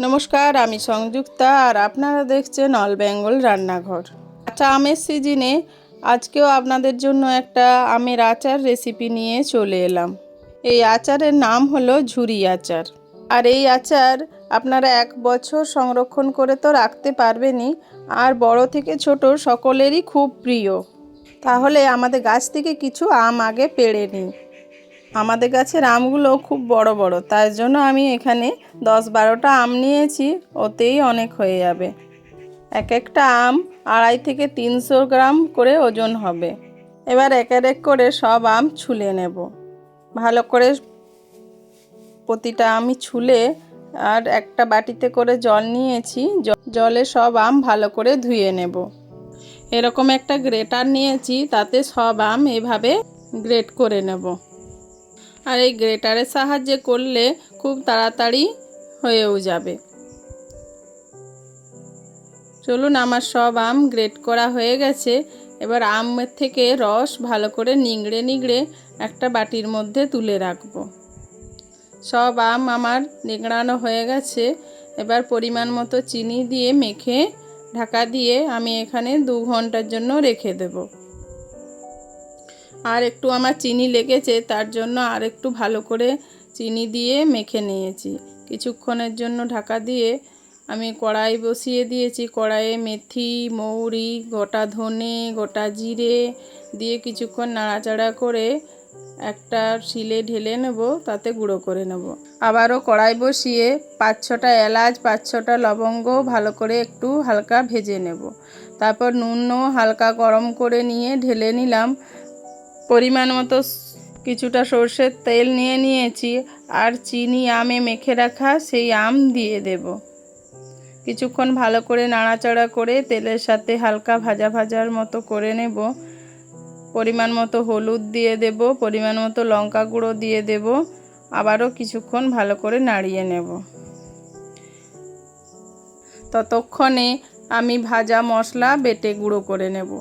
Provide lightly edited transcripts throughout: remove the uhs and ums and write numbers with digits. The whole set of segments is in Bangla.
নমস্কার, আমি সংযুক্তা আর আপনারা দেখছেন অল বেঙ্গল রান্নাঘর। কাঁচা আমের সিজনে আজকেও আপনাদের জন্য একটা আমের আচার রেসিপি নিয়ে চলে এলাম। এই আচারের নাম হলো ঝুরি আচার। আর এই আচার আপনারা 1 বছর সংরক্ষণ করে তো রাখতে পারবেনই, আর বড় থেকে ছোট সকলেরই খুব প্রিয়। তাহলে আমাদের গাছ থেকে কিছু আম আগে পেড়ে নিই। আমাদের গাছের আমগুলো খুব বড় বড়, তার জন্য আমি এখানে 10-12টা আম নিয়েছি, ওতেই অনেক হয়ে যাবে। এক একটা আম 250 থেকে 300 গ্রাম করে ওজন হবে। এবার এক এক করে সব আম ছুলে নেব। ভালো করে প্রতিটা আমি ছুলে আর একটা বাটিতে করে জল নিয়েছি, জলে সব আম ভালো করে ধুয়ে নেব। এরকম একটা গ্রেটার নিয়েছি, তাতে সব আম এভাবে গ্রেট করে নেব। আর এই গ্রেটারের সাহায্যে করলে খুব তাড়াতাড়ি হয়েও যাবে। চলুন, আমার সব আম গ্রেট করা হয়ে গেছে। এবার আমের থেকে রস ভালো করে নিংড়ে নিংড়ে একটা বাটির মধ্যে তুলে রাখবো। সব আম আমার নিংড়ানো হয়ে গেছে। এবার পরিমাণ মতো চিনি দিয়ে মেখে ঢাকা দিয়ে আমি এখানে 2 ঘন্টার জন্য রেখে দেব। আর একটু আমার চিনি লেগেছে, তার জন্য আর একটু ভালো করে চিনি দিয়ে মেখে নিয়েছি। কিছুক্ষণের জন্য ঢাকা দিয়ে আমি কড়াই বসিয়ে দিয়েছি। কড়াইয়ে মেথি, মৌরি, গোটা ধনে, গোটা জিরে দিয়ে কিছুক্ষণ নাড়াচাড়া করে একটা শিলে ঢেলে নেব, তাতে গুঁড়ো করে নেব। আবারও কড়াই বসিয়ে 5-6টা এলাচ, 5-6টা লবঙ্গ ভালো করে একটু হালকা ভেজে নেব। তারপর নুনও হালকা গরম করে নিয়ে ঢেলে নিলাম। পরিমাণ মতো কিছুটা সর্ষের তেল নিয়ে নিয়েছি, আর চিনি আমে মেখে রাখা সেই আম দিয়ে দেব। কিছুক্ষণ ভালো করে নাড়াচাড়া করে তেলের সাথে হালকা ভাজা ভাজার মতো করে নেব। পরিমাণ মতো হলুদ দিয়ে দেব, পরিমাণ মতো লঙ্কা গুঁড়ো দিয়ে দেব। আবারও কিছুক্ষণ ভালো করে নাড়িয়ে নেব। ততক্ষণে আমি ভাজা মশলা বেটে গুঁড়ো করে নেব।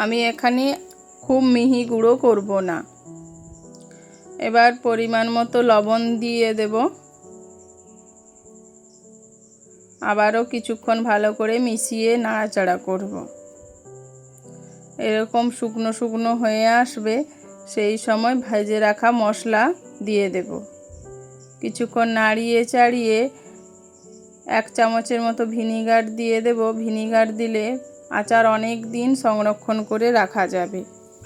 আমি এখানে খুব মিহি গুঁড়ো করব না। এবার পরিমাণ মতো লবণ দিয়ে দেব। আবারও কিছুক্ষণ ভালো করে মিশিয়ে নাড়াচাড়া করব। এরকম শুকনো শুকনো হয়ে আসবে, সেই সময় ভেজে রাখা মশলা দিয়ে দেব। কিছুক্ষণ নাড়িয়ে চাড়িয়ে 1 চামচের মতো ভিনিগার দিয়ে দেব। ভিনিগার দিলে আচার অনেক দিন সংরক্ষণ করে রাখা যাবে।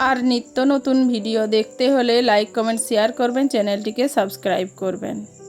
আর নিত্য নতুন ভিডিও দেখতে হলে লাইক, কমেন্ট, শেয়ার করবেন, চ্যানেলটিকে সাবস্ক্রাইব করবেন।